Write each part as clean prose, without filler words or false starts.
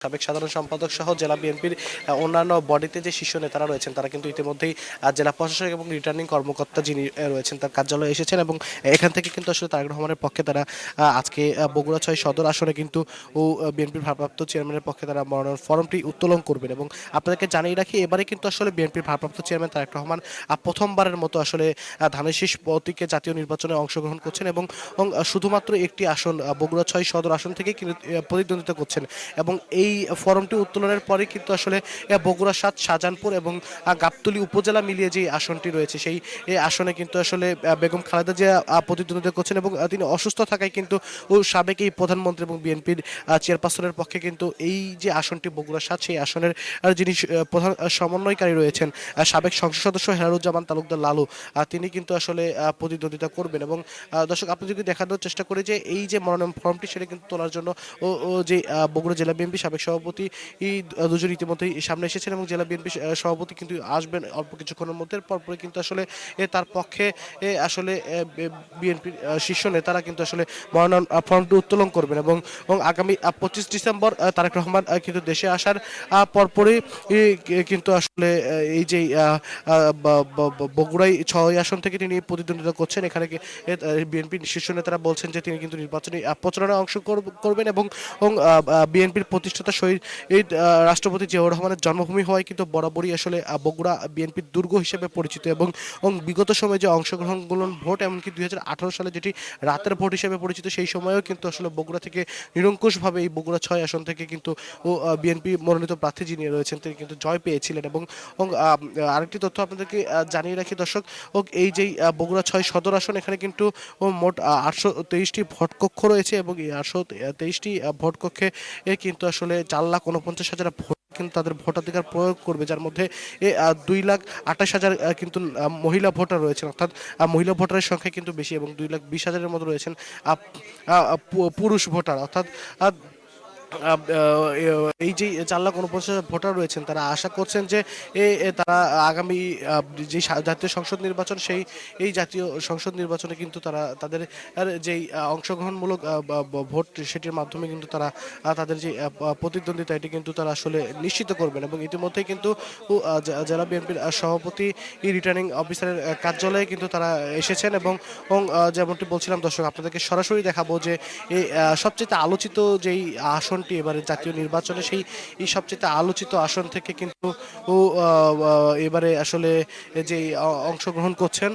সাবেক সাধারণ সম্পাদক সহ জেলা বিএনপির অন্যান্য বডিতে যে শীর্ষ নেতারা রয়েছেন তারা কিন্তু ইতিমধ্যেই জেলা প্রশাসক এবং রিটার্নিং কর্মকর্তা যিনি রয়েছেন তার কার্যালয়ে এসেছেন এবং এখান থেকে কিন্তু আসলে তারেক রহমানের পক্ষে তারা আজকে বগুড়া ৬ সদর আসনে কিন্তু বিএনপির ভারপ্রাপ্ত চেয়ারম্যানের পক্ষে তারা মনোনয়ন ফর্মটি উত্তোলন করবেন। এবং আপনাদেরকে জানিয়ে রাখি, এবারে কিন্তু আসলে বিএনপির ভারপ্রাপ্ত চেয়ারম্যান তারেক রহমান প্রথমবারের মতো আসলে ধানের শীষ প্রতীকে জাতীয় নির্বাচনে অংশগ্রহণ করছেন এবং শুধুমাত্র একটি আসন বগুড়া ৬ সদর আসন থেকে কিন্তু প্রতিদ্বন্দ্বিতা করছেন। এবং এই ফর্মটি উত্তোলনের পরে কিন্তু আসলে বগুড়া ৭, শাহজাহানপুর এবং গাবতলী উপজেলা মিলিয়ে যে আসনটি রয়েছে সেই আসনে কিন্তু আসলে বেগম খালেদা জিয়া প্রতিদ্বন্দ্বিতা করছেন এবং তিনি অসুস্থ থাকায় কিন্তু সাবেক এই প্রধানমন্ত্রী এবং বিএনপির চেয়ারপারসনের পক্ষে কিন্তু এই যে আসনটি বগুড়া ৭ সেই আসনের যিনি প্রধান সমন্বয়কারী রয়েছেন সাবেক সংসদ সদস্য হেলালুজ্জামান তালুকদার লালু, তিনি কিন্তু আসলে প্রতিদ্বন্দ্বিতা করবেন। এবং দর্শক, আপনি যদি দেখানোর চেষ্টা করি যে এই যে মনোনয়ন ফর্মটি সেটা কিন্তু তোলার জন্য ও যে বগুড়া জেলা বিএনপি সাবেক সভাপতি দুজন ইতিমধ্যেই সামনে এসেছেন এবং জেলা বিএনপি সভাপতি কিন্তু আসবেন অল্প কিছুক্ষণের মধ্যে। পরপরে কিন্তু আসলে তার পক্ষে আসলে বিএনপির শীর্ষ নেতারা কিন্তু আসলে মনোনয়ন ফর্মটি উত্তোলন করবেন এবং আগামী ২৫ ডিসেম্বর তারেক রহমান কিন্তু দেশে আসার পরপরই কিন্তু আসলে এই যে বগুড়াই ৬ আসন থেকে তিনি প্রতিদ্বন্দ্বিতা করছেন। এখানে বিএনপির শীর্ষ নেতারা বলছেন যে তিনি কিন্তু নির্বাচনী প্রচারণায় অংশ করবেন এবং বিএনপির প্রতিষ্ঠাতা শহীদ রাষ্ট্রপতি জিয়াউর রহমানের জন্মভূমি হওয়ায় কিন্তু বরাবরই আসলে বগুড়া বিএনপির দুর্গ হিসেবে পরিচিত এবং বিগত সময়ে যে অংশগ্রহণগুলো ভোট, এমনকি ২০১৮ সালে যেটি রাতের ভোট হিসেবে পরিচিত, সেই সময়েও কিন্তু আসলে বগুড়া থেকে নিরঙ্কুশভাবে এই বগুড়া ৬ আসন থেকে কিন্তু বিএনপি মনোনীত প্রার্থী যিনি রয়েছেন তিনি কিন্তু জয় পেয়েছিলেন। এবং আরেকটি তথ্য আপনাদেরকে জানিয়ে রাখি দর্শক, এই যেই বগুড়া ৬ সদর আসন, এখানে কিন্তু মোট ৮২৩টি ভোটকক্ষ রয়েছে এবং এই ৮২৩টি ভোটকক্ষে কিন্তু আসলে ৪,৪৯,০০০ ভোট কিন্তু তাদের ভোটাধিকার প্রয়োগ করবে, যার মধ্যে ২,২৮,০০০ কিন্তু মহিলা ভোটার রয়েছেন, অর্থাৎ মহিলা ভোটারের সংখ্যা কিন্তু বেশি এবং ২,২০,০০০-এর মতো রয়েছেন পুরুষ ভোটার। অর্থাৎ এই যে ৪,৪৯,০০০ ভোটার রয়েছেন তারা আশা করছেন যে তারা আগামী যে জাতীয় সংসদ নির্বাচন, এই জাতীয় সংসদ নির্বাচনে কিন্তু তারা তাদের যেই অংশগ্রহণমূলক ভোট সেটির মাধ্যমে কিন্তু তারা তাদের যে প্রতিদ্বন্দ্বিতা এটি কিন্তু তারা আসলে নিশ্চিত করবেন। এবং ইতিমধ্যেই কিন্তু জেলা বিএনপির সভাপতি রিটার্নিং অফিসারের কার্যালয়ে কিন্তু তারা এসেছেন এবং যেমনটি বলছিলাম দর্শক, আপনাদেরকে সরাসরি দেখাবো যে এই সবচেয়ে আলোচিত যেই আসনটি এবারে জাতীয় নির্বাচনে এই সবচেয়ে আলোচিত আসন থেকে কিন্তু এবারে আসলে যে অংশগ্রহণ করছেন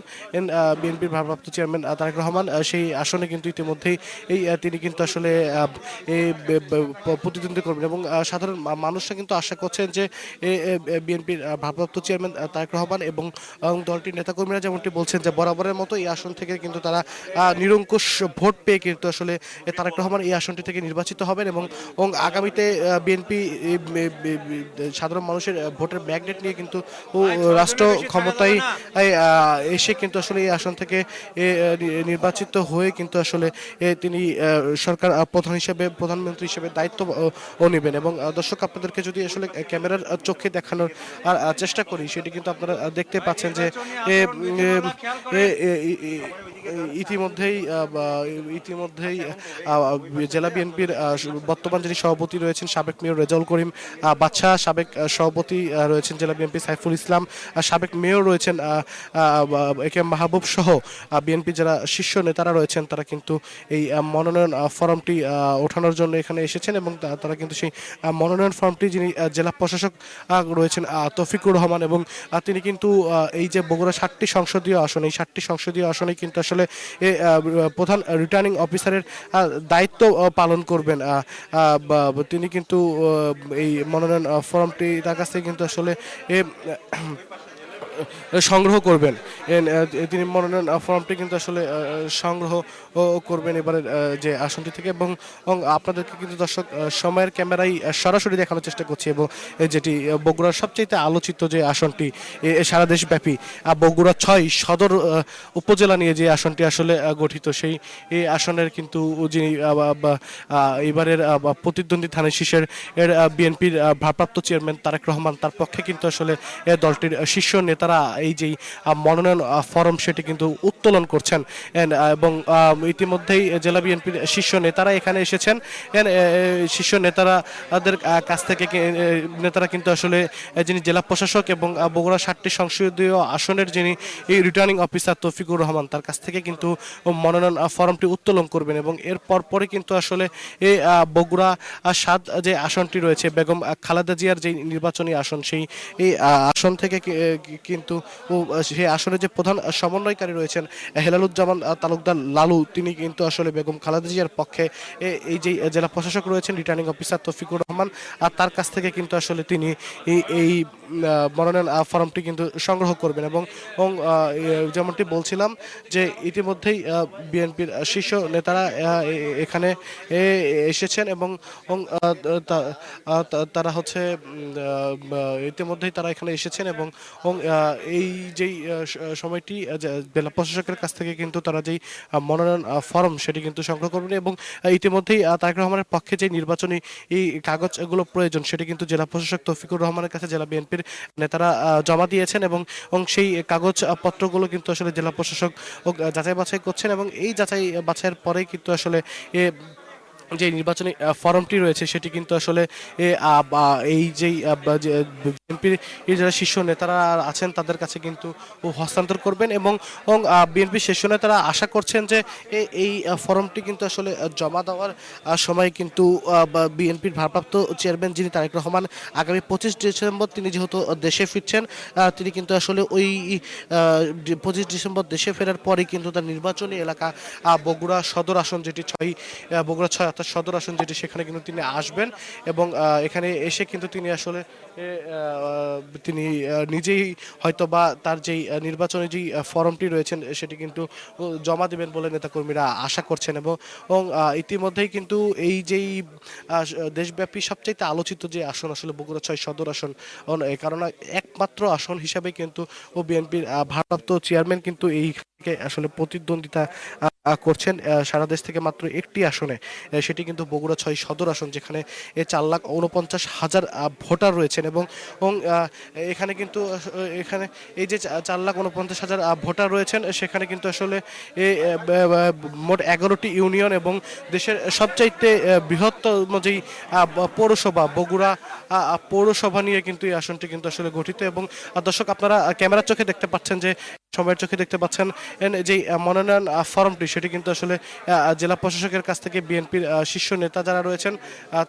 বিএনপির ভারপ্রাপ্ত চেয়ারম্যান তারেক রহমান, সেই আসনে কিন্তু ইতিমধ্যেই তিনি কিন্তু আসলে প্রতিদ্বন্দ্বিতা করবেন এবং সাধারণ মানুষরা কিন্তু আশা করছেন যে বিএনপির ভারপ্রাপ্ত চেয়ারম্যান তারেক রহমান এবং দলটির নেতাকর্মীরা যেমনটি বলছেন যে বরাবরের মতো এই আসন থেকে কিন্তু তারা নিরঙ্কুশ ভোট পেয়ে কিন্তু আসলে তারেক রহমান এই আসনটি থেকে নির্বাচিত হবেন এবং আগামীতে বিএনপি সাধারণ মানুষের ভোটের ম্যাগনেট নিয়ে কিন্তু রাষ্ট্র ক্ষমতায় এসে কিন্তু আসলে এই আসন থেকে নির্বাচিত হয়ে কিন্তু আসলে তিনি সরকার প্রধানমন্ত্রী হিসেবে দায়িত্ব নেবেন। এবং দর্শক, আপনাদেরকে যদি আসলে ক্যামেরার চোখে দেখানোর চেষ্টা করি, সেটি কিন্তু আপনারা দেখতে পাচ্ছেন যে ইতিমধ্যেই জেলা বিএনপির বর্তমান যিনি সভাপতি রয়েছেন সাবেক মেয়র রেজাউল করিম বাদশা, সাবেক সভাপতি রয়েছেন জেলা বিএনপি সাইফুল ইসলাম, সাবেক মেয়র রয়েছেন এ কে এম মাহবুব সহ বিএনপি যারা শীর্ষ নেতারা রয়েছেন তারা কিন্তু এই মনোনয়ন ফর্মটি ওঠানোর জন্য এখানে এসেছেন এবং তারা কিন্তু সেই মনোনয়ন ফর্মটি যিনি জেলা প্রশাসক রয়েছেন তৌফিকুর রহমান, এবং তিনি কিন্তু এই যে বগুড়া ৭টি সংসদীয় আসন, এই ৭টি সংসদীয় আসনে কিন্তু আসলে প্রধান রিটার্নিং অফিসারের দায়িত্ব পালন করবেন। তিনি কিন্তু এই মনোনয়ন ফর্মটি তার কাছ থেকে কিন্তু আসলে সংগ্রহ করবেন। তিনি মনোনয়ন ফর্মটি কিন্তু আসলে সংগ্রহ করবেন এবারে যে আসনটি থেকে। এবং আপনাদেরকে কিন্তু দর্শক সময়ের ক্যামেরায় সরাসরি দেখানোর চেষ্টা করছি এবং যেটি বগুড়ার সবচেয়ে আলোচিত যে আসনটি সারা দেশব্যাপী বগুড়া ৬ সদর উপজেলা নিয়ে যে আসনটি আসলে গঠিত, সেই এই আসনের কিন্তু যিনি এবারের প্রতিদ্বন্দ্বী ধানের শীষের বিএনপির ভারপ্রাপ্ত চেয়ারম্যান তারেক রহমান, তার পক্ষে কিন্তু আসলে দলটির শীর্ষ নেতা নেতারা এই যেই মনোনয়ন ফরম সেটি কিন্তু উত্তোলন করছেন এবং ইতিমধ্যেই জেলা বিএনপির শীর্ষ নেতারা এখানে এসেছেন। শীর্ষ নেতারাদের কাছ থেকে নেতারা কিন্তু আসলে যিনি জেলা প্রশাসক এবং বগুড়া 7টি সংসদীয় আসনের যিনি রিটার্নিং অফিসার তৌফিকুর রহমান তার কাছ থেকে কিন্তু মনোনয়ন ফরমটি উত্তোলন করবেন এবং এর পরপরই কিন্তু আসলে এই বগুড়া 7 যে আসনটি রয়েছে বেগম খালেদা জিয়ার যে নির্বাচনী আসন সেই এই আসন থেকে কিন্তু সেই আসনের যে প্রধান সমন্বয়কারী রয়েছেন হেলালুজ্জামান তালুকদার লালু তিনি কিন্তু আসলে বেগম খালেদা জিয়ার পক্ষে এই যে জেলা প্রশাসক রয়েছেন রিটার্নিং অফিসার তৌফিকুর রহমান আর তার কাছ থেকে কিন্তু আসলে তিনি এই মনোনয়ন ফর্মটি কিন্তু সংগ্রহ করবেন এবং যেমনটি বলছিলাম যে ইতিমধ্যেই বিএনপির শীর্ষ নেতারা এখানে এসেছেন এবং তারা হচ্ছে ইতিমধ্যেই তারা এখানে এসেছেন এবং এই যেই সময়টি জেলা প্রশাসকের কাছ থেকে কিন্তু তারা যেই মনোনয়ন ফর্ম সেটি কিন্তু সংগ্রহ করবেন এবং ইতিমধ্যেই তারেক রহমানের পক্ষে যে নির্বাচনী এই কাগজগুলো প্রয়োজন সেটি কিন্তু জেলা প্রশাসক তৌফিকুর রহমানের কাছে জেলা বিএনপির নেতারা জমা দিয়েছেন এবং সেই কাগজপত্রগুলো কিন্তু আসলে জেলা প্রশাসক যাচাই বাছাই করছেন এবং এই যাচাই বাছাইয়ের পরেই কিন্তু আসলে যে নির্বাচনী ফর্মটি রয়েছে সেটি কিন্তু আসলে এই যেই বিএনপির যারা শীর্ষ নেতারা আছেন তাদের কাছে কিন্তু হস্তান্তর করবেন এবং বিএনপির শীর্ষ নেতারা আশা করছেন যে এই ফর্মটি কিন্তু আসলে জমা দেওয়ার সময় কিন্তু বিএনপির ভারপ্রাপ্ত চেয়ারম্যান যিনি তারেক রহমান আগামী 25 ডিসেম্বর তিনি যেহেতু দেশে ফিরছেন তিনি কিন্তু আসলে ওই 25 ডিসেম্বর দেশে ফেরার পরেই কিন্তু তার নির্বাচনী এলাকা বগুড়া সদর আসন যেটি বগুড়া 6 অর্থাৎ সদর আসন যেটি সেখানে কিন্তু তিনি আসবেন এবং এখানে এসে কিন্তু তিনি আসলে তিনি নিজেই হয়তো বা তার যেই নির্বাচনী যেই ফর্মটি রয়েছেন সেটি কিন্তু জমা দেবেন বলে নেতাকর্মীরা আশা করছেন এবং ইতিমধ্যেই কিন্তু এই যেই দেশব্যাপী সবচেয়ে আলোচিত যে আসন আসলে বগুড়া 6 সদর আসন এই কারণে একমাত্র আসন হিসাবে কিন্তু বিএনপির ভারপ্রাপ্ত চেয়ারম্যান কিন্তু এই আসলে প্রতিদ্বন্দ্বিতা করছেন সারা দেশ থেকে মাত্র একটি আসনে সেটি কিন্তু বগুড়া 6 সদর আসন যেখানে 4,49,000 ভোটার রয়েছেন এবং এখানে কিন্তু এখানে এই যে 4,49,000 ভোটার রয়েছেন সেখানে কিন্তু আসলে মোট 11টি ইউনিয়ন এবং দেশের সবচাইতে বৃহত্তম যেই পৌরসভা বগুড়া পৌরসভা নিয়ে কিন্তু এই আসনটি কিন্তু আসলে গঠিত এবং দর্শক আপনারা ক্যামেরার চোখে দেখতে পাচ্ছেন যে সময়ের চোখে দেখতে পাচ্ছেন যে মনোনয়ন ফর্মটি সেটি কিন্তু আসলে জেলা প্রশাসকের কাছ থেকে বিএনপির শীর্ষ নেতা যারা রয়েছেন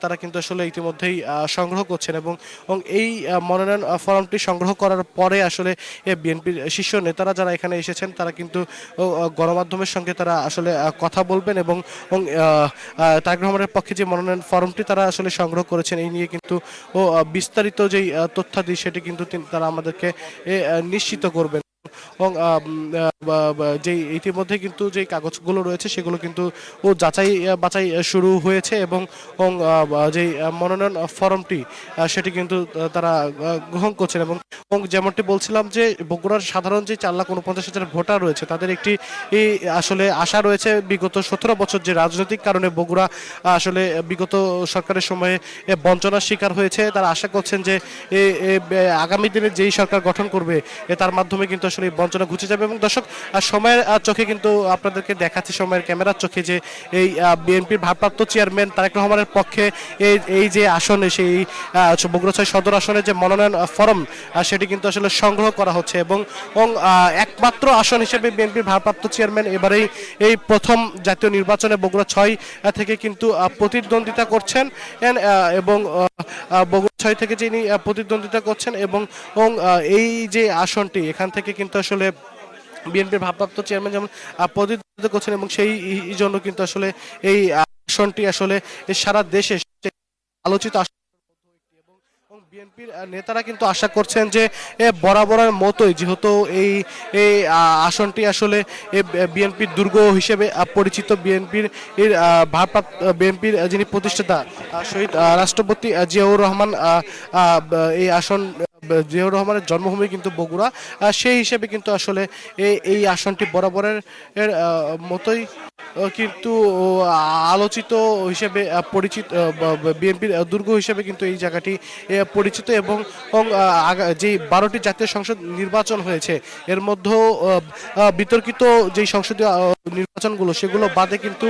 তারা কিন্তু আসলে ইতিমধ্যেই সংগ্রহ করছেন এবং এই মনোনয়ন ফর্মটি সংগ্রহ করার পরে আসলে বিএনপির শীর্ষ নেতারা যারা এখানে এসেছেন তারা কিন্তু গণমাধ্যমের সঙ্গে তারা আসলে কথা বলবেন এবং তারেক রহমানের পক্ষে যে মনোনয়ন ফর্মটি তারা আসলে সংগ্রহ করেছেন এই নিয়ে কিন্তু বিস্তারিত যেই তথ্যাদি সেটি কিন্তু তারা আমাদেরকে নিশ্চিত করবেন এবং যে ইতিমধ্যে কিন্তু যে কাগজগুলো রয়েছে সেগুলো কিন্তু যাচাই বাছাই শুরু হয়েছে এবং যে মনোনয়ন ফর্মটি সেটি কিন্তু তারা গ্রহণ করছেন এবং যেমনটি বলছিলাম যে বগুড়ার সাধারণ যে 4,49,000 ভোটার রয়েছে তাদের একটি আসলে আশা রয়েছে বিগত 17 বছর যে রাজনৈতিক কারণে বগুড়া আসলে বিগত সরকারের সময়ে বঞ্চনার শিকার হয়েছে তারা আশা করছেন যে আগামী দিনে যেই সরকার গঠন করবে তার মাধ্যমে কিন্তু আসলে বঞ্চনা ঘুচে যাবে এবং দর্শক সময়ের চোখে কিন্তু আপনাদেরকে দেখাচ্ছি সময়ের ক্যামেরার চোখে যে এই বিএনপির ভারপ্রাপ্ত চেয়ারম্যান তারেক রহমানের পক্ষে এই যে আসনে সেই বগুড়া 6 সদর আসনে যে মনোনয়ন ফর্ম সেটি কিন্তু আসলে সংগ্রহ করা হচ্ছে এবং একমাত্র আসন হিসেবে বিএনপির ভারপ্রাপ্ত চেয়ারম্যান এবারেই এই প্রথম জাতীয় নির্বাচনে বগুড়া 6 থেকে কিন্তু প্রতিদ্বন্দ্বিতা করছেন এবং বগুড়া 6 থেকে যিনি প্রতিদ্বন্দ্বিতা করছেন এবং এই যে আসনটি এখান থেকে কিন্তু আসলে বিএনপির ভারপ্রাপ্ত চেয়ারম্যান যেমন প্রতিদ্বন্দ্বিতা করছেন এবং সেই জন্য কিন্তু আসলে এই আসনটি আসলে সারা দেশে আলোচিত বিএনপির নেতারা কিন্তু আশা করছেন যে বরাবরের মতোই যেহেতু এই আসনটি আসলে বিএনপির দুর্গ হিসেবে পরিচিত বিএনপির বিএনপির যিনি প্রতিষ্ঠাতা শহীদ রাষ্ট্রপতি জিয়াউর রহমান এই আসন জিয়াউর রহমানের জন্মভূমি কিন্তু বগুড়া, সেই হিসেবে কিন্তু আসলে এই আসনটি বরাবরের মতোই কিন্তু আলোচিত হিসেবে পরিচিত, বিএনপির দুর্গ হিসেবে কিন্তু এই জায়গাটি পরিচিত। এবং যে 12টি জাতীয় সংসদ নির্বাচন হয়েছে এর মধ্যেও বিতর্কিত যেই সংসদীয় নির্বাচনগুলো সেগুলো বাদে কিন্তু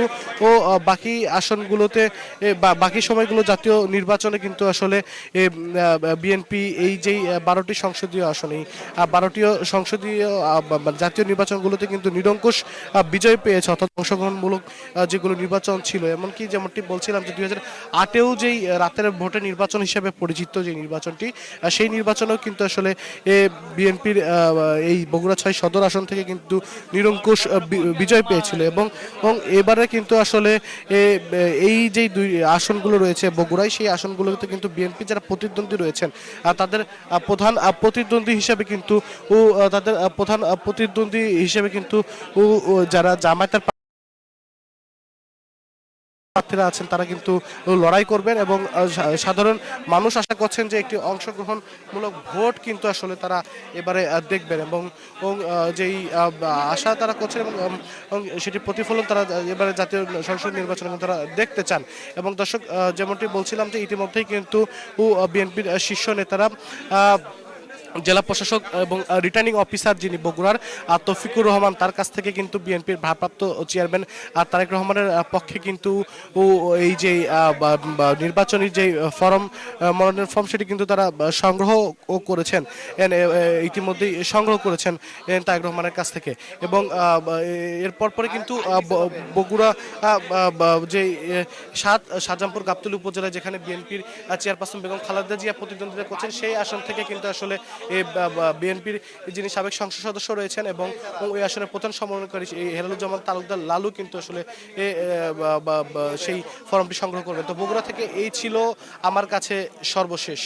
বাকি আসনগুলোতে বা বাকি সময়গুলো জাতীয় নির্বাচনে কিন্তু আসলে বিএনপি এই যেই 12টি সংসদীয় আসন, এই 12টি সংসদীয় জাতীয় নির্বাচনগুলোতে কিন্তু নিরঙ্কুশ বিজয় পেয়েছে, অর্থাৎ অংশগ্রহণমূলক যেগুলো নির্বাচন ছিল। এমনকি যেমনটি বলছিলাম যে 2008-এও যেই রাতের ভোটের নির্বাচন হিসেবে পরিচিত যে নির্বাচনটি, সেই নির্বাচনেও কিন্তু আসলে বিএনপির এই বগুড়া 6 সদর আসন থেকে কিন্তু নিরঙ্কুশ বিজয় পেয়েছিল। এবং এবারে কিন্তু আসলে এই যে দুই আসনগুলো রয়েছে বগুড়ায়, সেই আসনগুলোতে কিন্তু বিএনপি যারা প্রতিদ্বন্দ্বী রয়েছেন তাদের প্রধান প্রতিদ্বন্দ্বী হিসেবে কিন্তু যারা জামায়াতের প্রার্থীরা আছেন তারা কিন্তু লড়াই করবেন। এবং সাধারণ মানুষ আশা করছেন যে একটি অংশগ্রহণমূলক ভোট কিন্তু আসলে তারা এবারে দেখবেন, এবং যেই আশা তারা করছেন এবং সেটি প্রতিফলন তারা এবারে জাতীয় সংসদ নির্বাচনে তারা দেখতে চান। এবং দর্শক, যেমনটি বলছিলাম যে ইতিমধ্যেই কিন্তু বিএনপির শীর্ষ নেতারা জেলা প্রশাসক এবং রিটার্নিং অফিসার যিনি বগুড়ার তৌফিকুর রহমান, তার কাছ থেকে কিন্তু বিএনপির ভারপ্রাপ্ত চেয়ারম্যান তারেক রহমানের পক্ষে কিন্তু এই যে নির্বাচনী যে মনোনয়ন ফর্ম সেটি কিন্তু তারা সংগ্রহ করেছেন, ইতিমধ্যেই সংগ্রহ করেছেন তারেক রহমানের কাছ থেকে। এবং এরপর পরে কিন্তু বগুড়া যে শাহজাহানপুর গাবতলী উপজেলায় যেখানে বিএনপির চেয়ারপারসন বেগম খালেদা জিয়া প্রতিদ্বন্দ্বিতা করছেন, সেই আসন থেকে কিন্তু আসলে বিএনপির যিনি সাবেক সংসদ সদস্য রয়েছেন এবং ওই আসনের প্রধান সমন্বয়কারী হেলালুজ্জামান তালুকদার লালু কিন্তু আসলে সেই ফর্মটি সংগ্রহ করবেন। তো বগুড়া থেকে এই ছিল আমার কাছে সর্বশেষ।